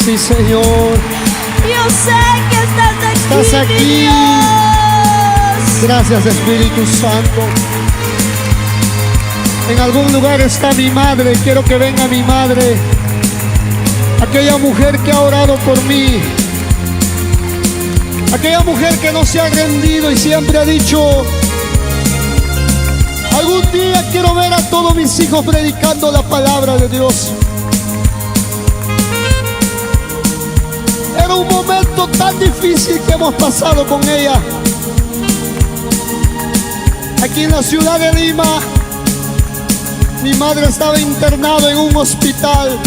Sí, Señor. Yo sé que Estás aquí, mi Dios. Gracias, Espíritu Santo. En algún lugar está mi madre. Quiero que venga mi madre. Aquella mujer que ha orado por mí. Aquella mujer que no se ha rendido y siempre ha dicho: algún día quiero ver a todos mis hijos predicando la palabra de Dios. Era un momento tan difícil que hemos pasado con ella. Aquí en la ciudad de Lima, mi madre estaba internada en un hospital.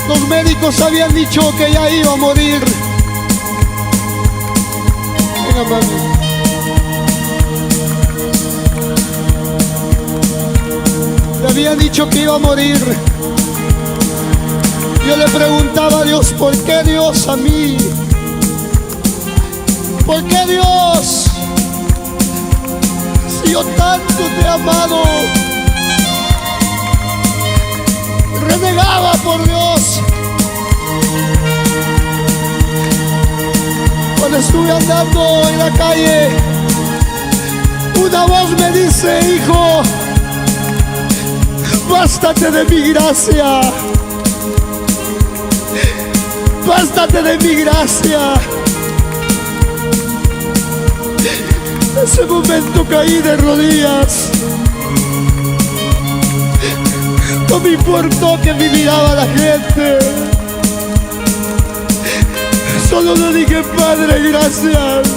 Los médicos habían dicho que ya iba a morir. Venga, mami. Le habían dicho que iba a morir. Yo le preguntaba a Dios: ¿por qué Dios a mí? ¿Por qué Dios? Si yo tanto te he amado. Renegaba por Dios. Cuando estuve andando en la calle, una voz me dice: hijo, bástate de mi gracia. Bástate de mi gracia. En ese momento caí de rodillas. No me importó que me miraba la gente. Solo le dije: Padre, gracias.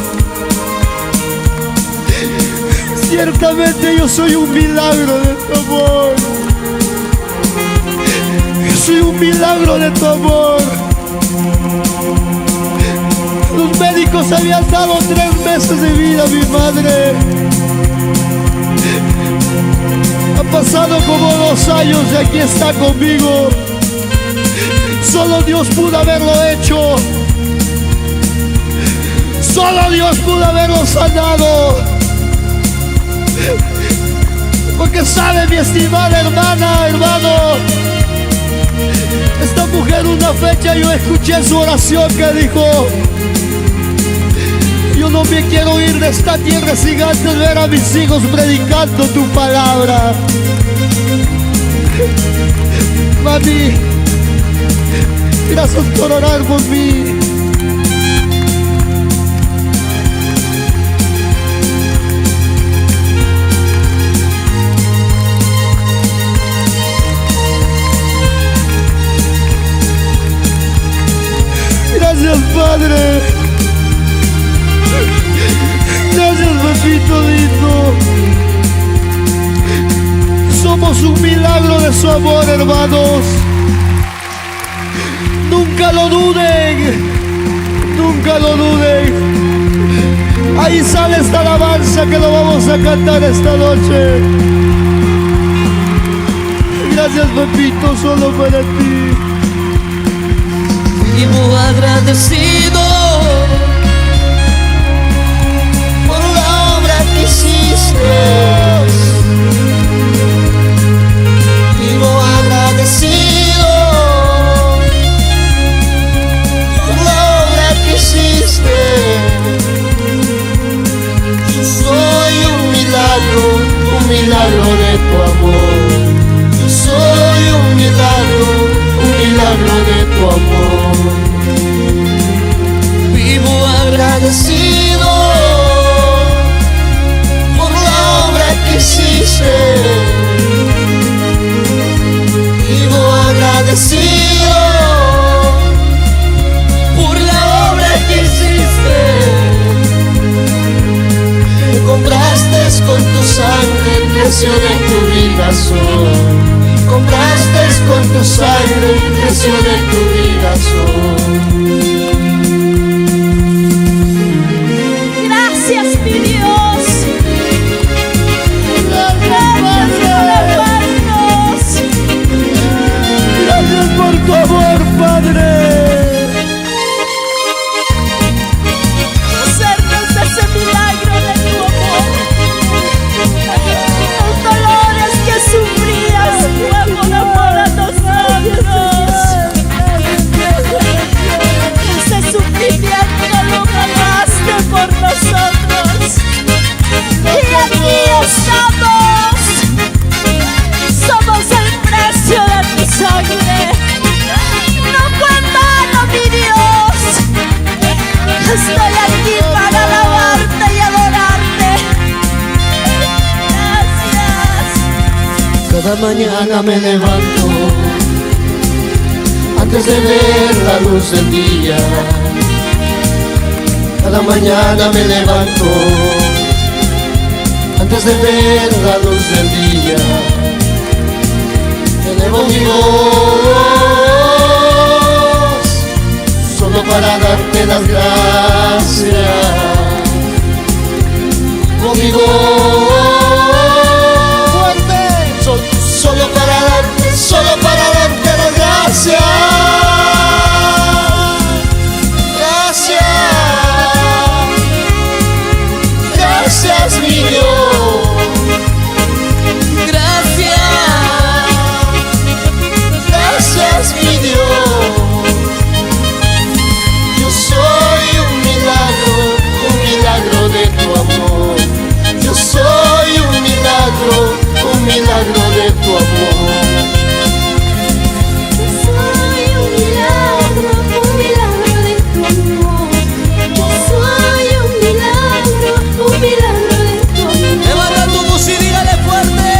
Ciertamente yo soy un milagro de tu amor. Yo soy un milagro de tu amor. Los médicos habían dado 3 meses de vida a mi madre. Han pasado como 2 años y aquí está conmigo. Solo Dios pudo haberlo hecho. Solo Dios pudo haberlo sanado. Porque sabe, mi estimada hermana, hermano, esta mujer, una fecha yo escuché su oración que dijo: yo no me quiero ir de esta tierra sin antes ver a mis hijos predicando tu palabra. Mami, gracias por orar por mí. Gracias, Padre. Gracias, papito lindo. Somos un milagro de su amor, hermanos. Nunca lo duden. Nunca lo duden. Ahí sale esta alabanza que lo vamos a cantar esta noche. Gracias, papito, solo para ti. Vivo agradecido por la obra que hiciste. Vivo agradecido por la obra que hiciste. Yo soy un milagro de tu amor. Yo soy un milagro de tu amor. Vivo agradecido por la obra que hiciste. Vivo agradecido por la obra que hiciste. Me compraste con tu sangre el precio de tu vida soy. Compraste con tu sangre el precio de tu vida soy. Gracias, mi Dios. Gracias por amarnos. Gracias por tu amor, Padre. Hacernos ese milagro de tu amor. Los dolores que sufrías fue por amor a nosotros. Cada mañana me levanto antes de ver la luz del día. Cada mañana me levanto antes de ver la luz del día. Elevo mi voz solo para darte las gracias. Elevo mi voz fuerte, solo para darte las gracias. Gracias mi Dios, gracias mi Dios. Yo soy un milagro de tu amor. Yo soy un milagro de tu amor. Yo soy un milagro de tu amor. Yo soy un milagro de tu amor. Levanta tu voz y dígale fuerte.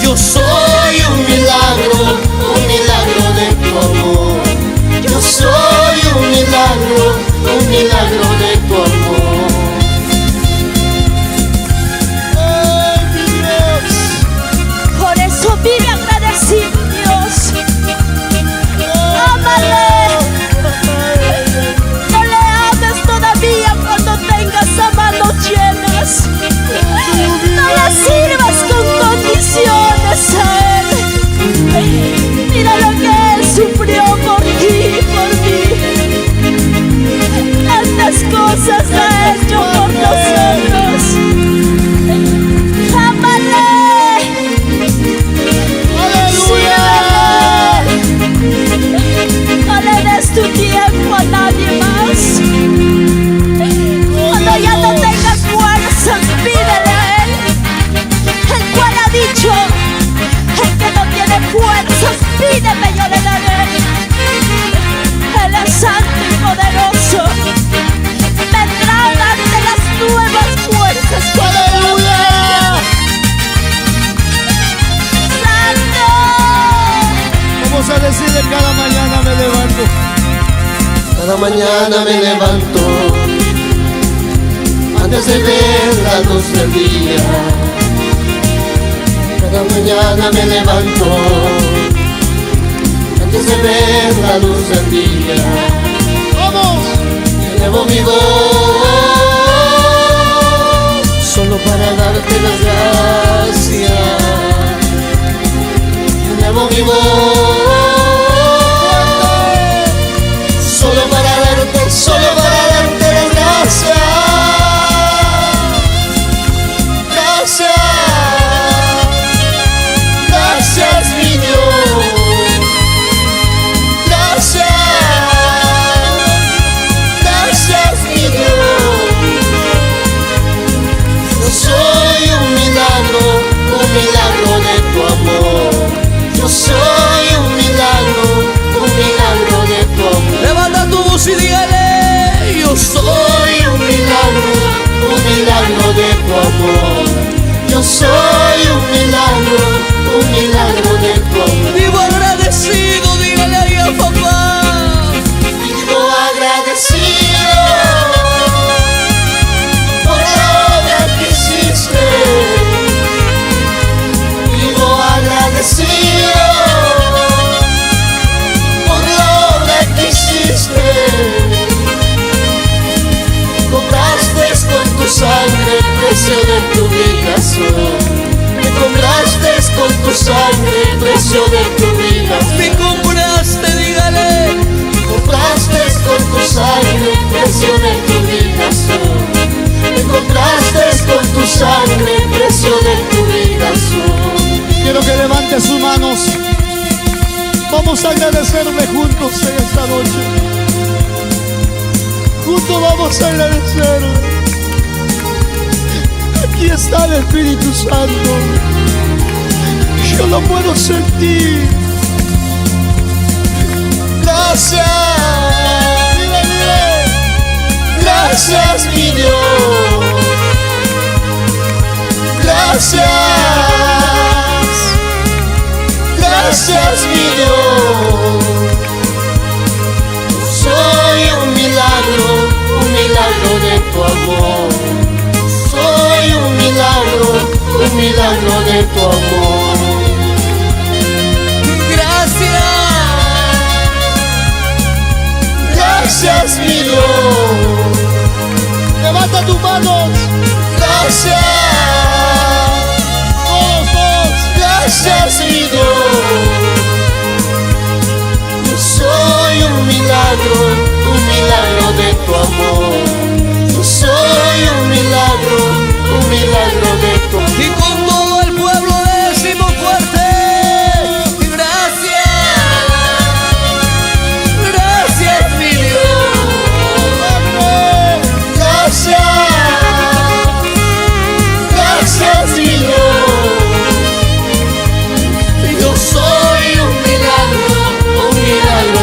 Yo soy un milagro de tu amor. Yo soy un milagro de tu amor. Ay, mi Dios. Por eso vive agradecido, Dios. Ámale. No le ames todavía cuando tengas a manos llenas. No le sirvas con condiciones a Él. Mira lo que Él sufrió por ti y por mí. Tantas cosas ha hecho por nosotros. Ámale. No le des tu tiempo a nadie más. Cuando ya no tengas fuerzas, pídele a Él. El cual ha dicho: el que no tiene fuerzas, pídeme, yo le daré. Él es santo y poderoso. Vendrá a darte las nuevas fuerzas. ¡Aleluya! ¡Santo! Vamos a decirle: cada mañana me levanto. Cada mañana me levanto antes de ver la luz del día. Cada mañana me levanto antes de ver la luz del día. ¡Vamos! Elevo mi voz solo para darte las gracias. Elevo mi voz solo para darte las gracias. Gracias mi Dios. Gracias mi Dios. Yo soy un milagro de tu amor. Yo soy un milagro de tu amor. Levanta tu voz y dígale: yo soy un milagro de tu amor. Yo soy un milagro de tu amor. Vivo agradecido, dígale ahí a papá. Vivo agradecido por la obra que hiciste. Vivo agradecido por la obra que hiciste. Compraste con tu sangre el precio de tu ubicación. Me compraste con tu sangre el precio de tu vida. Me compraste, dígale. Compraste con tu sangre el precio de tu ubicación. Me compraste con tu sangre el precio de tu ubicación. Quiero que levante sus manos. Vamos a agradecerle juntos en esta noche. Juntos vamos a agradecerle. Aquí está el Espíritu Santo. Yo lo puedo sentir. Gracias. Dile, dile. Gracias mi Dios. Gracias. Gracias mi Dios, soy un milagro de tu amor. Soy un milagro de tu amor. Gracias mi Dios. Levanta tus manos. Gracias. Todos. Gracias mi Dios. Yo soy un milagro de tu amor. Yo soy un milagro de tu amor. Y con todo el pueblo decimos fuerte: Gracias mi Dios. Gracias mi Dios. Yo soy un milagro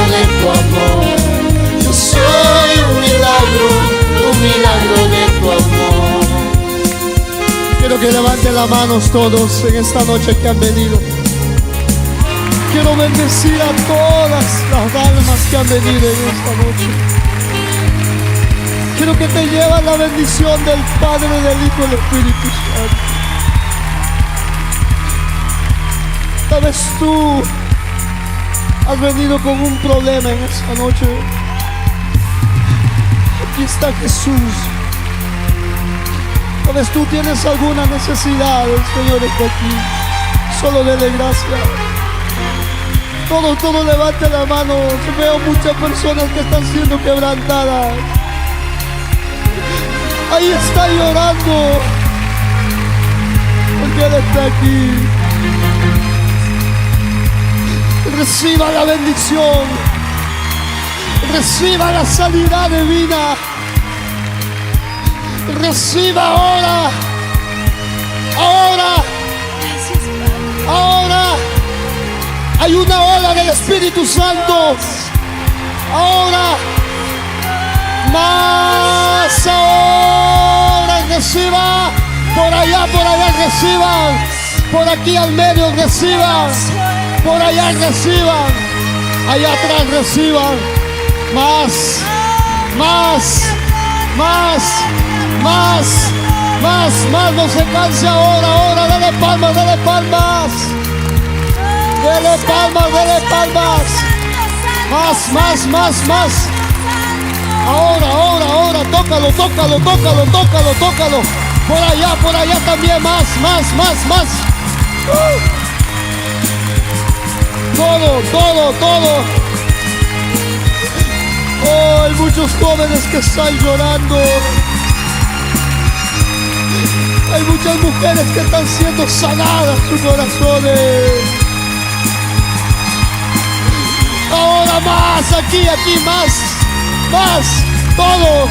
de tu amor. Yo soy un milagro de tu amor. Quiero que levanten las manos todos en esta noche que han venido. Quiero bendecir a todas las almas que han venido en esta noche. Quiero que te lleven la bendición del Padre, del Hijo y del Espíritu Santo. Tal vez tú has venido con un problema en esta noche. Aquí está Jesús. Tal vez tú tienes alguna necesidad, el Señor está aquí. Solo dele gracias. Todo levante la mano. Veo muchas personas que están siendo quebrantadas. Ahí está llorando, porque Él está aquí. Reciba la bendición, reciba la sanidad divina, reciba ahora. Hay una ola del Espíritu Santo. Ahora, más ahora, reciba. Por allá reciban. Por aquí al medio reciban. Por allá reciban. Allá atrás reciban. Más. No se canse ahora. Dele palmas. Dele palmas. Más. Ahora. Tócalo. Por allá también. Más. Todo. Oh, hay muchos jóvenes que están llorando. Hay muchas mujeres que están siendo sanadas sus corazones. Ahora más, aquí, más, todo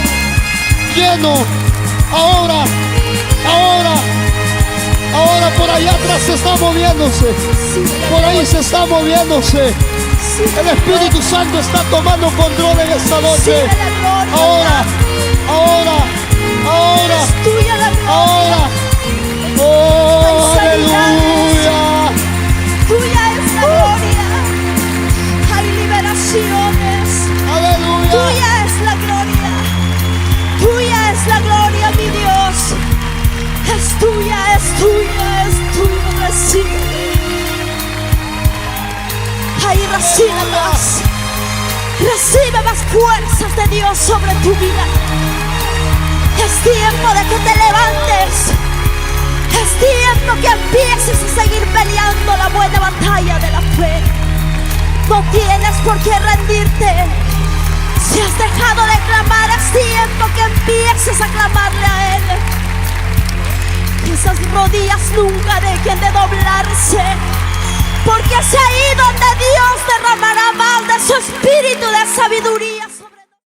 lleno. Ahora, por allá atrás se está moviéndose. Por ahí se está moviéndose. El Espíritu Santo está tomando control en esta noche. Ahora. Oh, aleluya. Tuya es la gloria. Hay liberaciones. Aleluya. Tuya es la gloria. Tuya es la gloria, mi Dios. Es tuya. Recibe. Ay, recibe más fuerzas de Dios sobre tu vida. Es tiempo de que te levantes. Es tiempo que empieces a seguir peleando la buena batalla de la fe. No tienes por qué rendirte. Si has dejado de clamar, es tiempo que empieces a clamarle a Él. Que esas rodillas nunca dejen de doblarse, porque es ahí donde Dios derramará más de su espíritu de sabiduría.